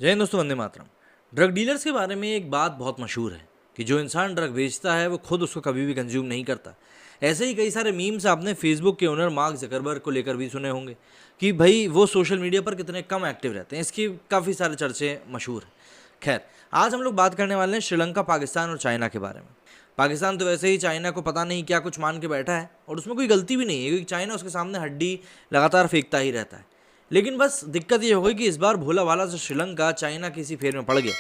जय हिंद दोस्तों, Vande Mataram. Drug dealers के बारे में एक बात बहुत मशहूर है कि जो इंसान ड्रग बेचता है वो खुद उसको कभी भी कंज्यूम नहीं करता। ऐसे ही कई सारे मीम्स आपने फेसबुक के ओनर मार्क जकरबर्ग को लेकर भी सुने होंगे कि भाई वो सोशल मीडिया पर कितने कम एक्टिव रहते हैं। इसकी काफ़ी सारे चर्चे मशहूर हैं। खैर, आज हम लोग बात करने वाले हैं श्रीलंका, पाकिस्तान और चाइना के बारे में। पाकिस्तान तो वैसे ही चाइना को पता नहीं क्या कुछ मान के बैठा है और उसमें कोई गलती भी नहीं है, क्योंकि चाइना उसके सामने हड्डी लगातार फेंकता ही रहता है। लेकिन बस दिक्कत ये हो गई कि इस बार भोला भाला से श्रीलंका चाइना की इसी फेर में पड़ गया।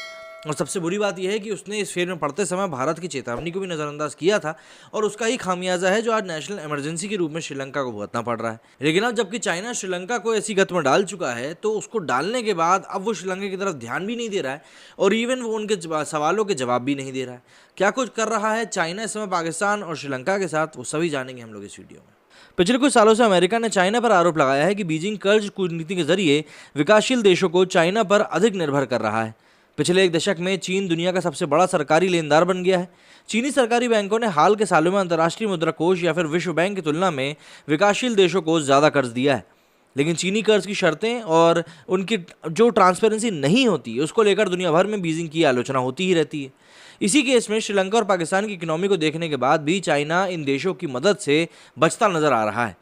और सबसे बुरी बात यह है कि उसने इस फेर में पड़ते समय भारत की चेतावनी को भी नज़रअंदाज किया था, और उसका ही खामियाजा है जो आज नेशनल इमरजेंसी के रूप में श्रीलंका को भुगतना पड़ रहा है। लेकिन अब जबकि चाइना श्रीलंका को ऐसी गत में डाल चुका है, तो उसको डालने के बाद अब वो श्रीलंका की तरफ ध्यान भी नहीं दे रहा है और इवन वो उनके सवालों के जवाब भी नहीं दे रहा है। क्या कुछ कर रहा है चाइना इस समय पाकिस्तान और श्रीलंका के साथ, वो सभी जानेंगे हम लोग इस वीडियो में। पिछले कुछ सालों से अमेरिका ने चाइना पर आरोप लगाया है कि बीजिंग कर्ज कूटनीति के जरिए विकासशील देशों को चाइना पर अधिक निर्भर कर रहा है। पिछले एक दशक में चीन दुनिया का सबसे बड़ा सरकारी लेनदार बन गया है। चीनी सरकारी बैंकों ने हाल के सालों में अंतर्राष्ट्रीय मुद्रा कोष या फिर विश्व बैंक की तुलना में विकासशील देशों को ज़्यादा कर्ज दिया है। लेकिन चीनी कर्ज की शर्तें और उनकी जो ट्रांसपेरेंसी नहीं होती, उसको लेकर दुनिया भर में बीजिंग की आलोचना होती ही रहती है। इसी केस में श्रीलंका और पाकिस्तान की इकोनॉमी को देखने के बाद भी चाइना इन देशों की मदद से बचता नजर आ रहा है।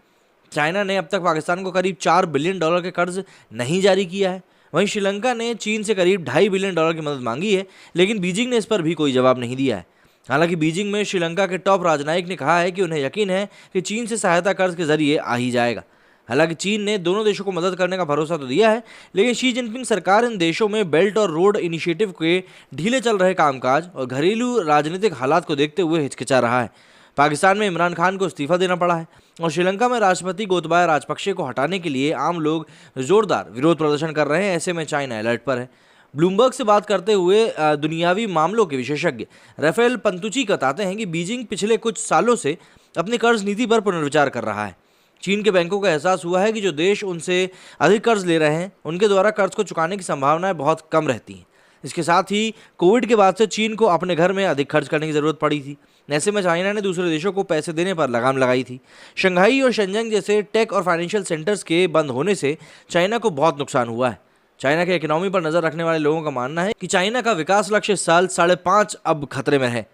चाइना ने अब तक पाकिस्तान को करीब $4 बिलियन के कर्ज नहीं जारी किया है। वहीं श्रीलंका ने चीन से करीब $2.5 बिलियन की मदद मांगी है, लेकिन बीजिंग ने इस पर भी कोई जवाब नहीं दिया है। हालांकि बीजिंग में श्रीलंका के टॉप राजनयिक ने कहा है कि उन्हें यकीन है कि चीन से सहायता कर्ज के जरिए आ ही जाएगा। हालांकि चीन ने दोनों देशों को मदद करने का भरोसा तो दिया है, लेकिन शी जिनपिंग सरकार इन देशों में बेल्ट और रोड इनिशिएटिव के ढीले चल रहे कामकाज और घरेलू राजनीतिक हालात को देखते हुए हिचकिचा रहा है। पाकिस्तान में इमरान खान को इस्तीफा देना पड़ा है और श्रीलंका में राष्ट्रपति गोतबाया राजपक्षे को हटाने के लिए आम लोग जोरदार विरोध प्रदर्शन कर रहे हैं। ऐसे में चाइना अलर्ट पर है। ब्लूमबर्ग से बात करते हुए दुनियावी मामलों के विशेषज्ञ राफेल पंतुची बताते हैं कि बीजिंग पिछले कुछ सालों से अपनी कर्ज नीति पर पुनर्विचार कर रहा है। चीन के बैंकों को एहसास हुआ है कि जो देश उनसे अधिक कर्ज ले रहे हैं, उनके द्वारा कर्ज को चुकाने की संभावनाएं बहुत कम रहती हैं। इसके साथ ही कोविड के बाद से चीन को अपने घर में अधिक खर्च करने की ज़रूरत पड़ी थी। ऐसे में चाइना ने दूसरे देशों को पैसे देने पर लगाम लगाई थी। शंघाई और शेंजंग जैसे टेक और फाइनेंशियल सेंटर्स के बंद होने से चाइना को बहुत नुकसान हुआ है। चाइना के इकोनॉमी पर नज़र रखने वाले लोगों का मानना है कि चाइना का विकास लक्ष्य इस साल 5.5 अब खतरे में है।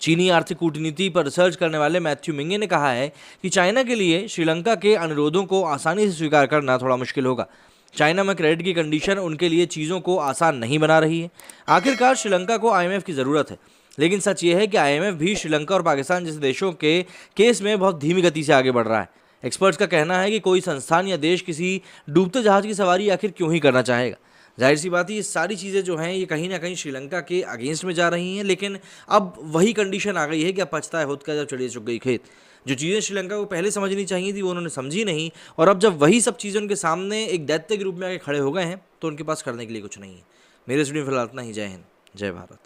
चीनी आर्थिक कूटनीति पर रिसर्च करने वाले मैथ्यू मिंगे ने कहा है कि चाइना के लिए श्रीलंका के अनुरोधों को आसानी से स्वीकार करना थोड़ा मुश्किल होगा। चाइना में क्रेडिट की कंडीशन उनके लिए चीज़ों को आसान नहीं बना रही है। आखिरकार श्रीलंका को IMF की ज़रूरत है, लेकिन सच ये है कि IMF भी श्रीलंका और पाकिस्तान जैसे देशों के केस में बहुत धीमी गति से आगे बढ़ रहा है। एक्सपर्ट्स का कहना है कि कोई संस्थान या देश किसी डूबते जहाज की सवारी आखिर क्यों ही करना चाहेगा। जाहिर सी बात है, ये सारी चीज़ें जो हैं ये कहीं ना कहीं श्रीलंका के अगेंस्ट में जा रही हैं। लेकिन अब वही कंडीशन आ गई है कि अब पछताए खुद का जब चढ़िए चुक गई खेत। जो चीज़ें श्रीलंका को पहले समझनी चाहिए थी वो उन्होंने समझी नहीं, और अब जब वही सब चीज़ें उनके सामने एक दैत्य के रूप में आके खड़े हो गए हैं, तो उनके पास करने के लिए कुछ नहीं है। मेरे स्टूडियो फिलहाल इतना ही। जय हिंद, जय भारत।